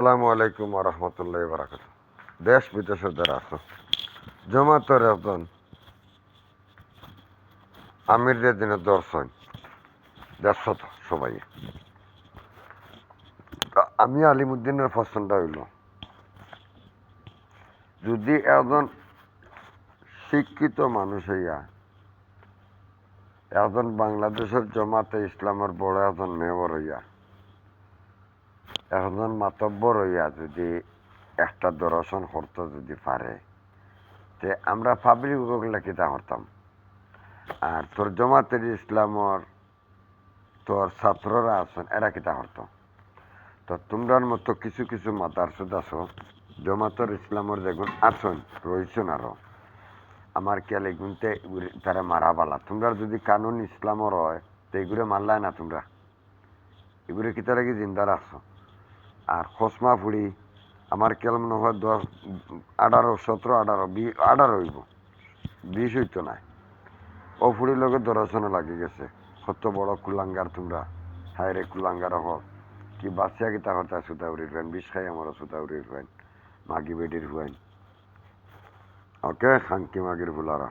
আসসালামু আলাইকুম রহমতুল্লাহ বারাকাত। দেশ বিদেশের যারা আছো, জমাতের একজন আমির দিনে দর্শন দেড়শো সবাই। আমি আলিমুদ্দিনের পছন্দ হইল, যদি একজন শিক্ষিত মানুষ হইয়া একজন বাংলাদেশের জমাতে ইসলামের বড় একজন মেয়র হইয়া একজন মাতব্বর হইয়া যদি একটা দর্শন করতে যদি পারে, তে আমরা পাবলিক ওগুলা কিতা করতাম। আর তোর জমাতের ইসলামর তোর ছাত্ররা আছেন, এরা কিতা করতো। তো তোমরার মতো কিছু কিছু মাদারসুদ আছো, জমাতর ইসলামর যেগুন আছেন রয়েছেন আরো, আমার খেয়াল এগুনতে তারা মারা বালা। তোমরা যদি কানুন ইসলামর হয় তো এগুলো মারলায় না, তোমরা এগুলো কি তারা কি জিন্দা রাখছো। আর খসমা ফুড়ি আমার খেয়াল মনে হয় 10, 18, 17, 18 হইব, 20 হইতো না। ও ফুড়ির লগে দর্শনে লাগে গেছে। কত বড় কুলাঙ্গার তোমরা, হায় রে কুলাঙ্গার হল কি বাচ্চা কি তাহলে সুতাউরির ফ্যান বিষ খাই আমার সুতাউরির ফ্যান মাগি বেডির ফ্যান। ওকে খানকি মাগির ফুলারা।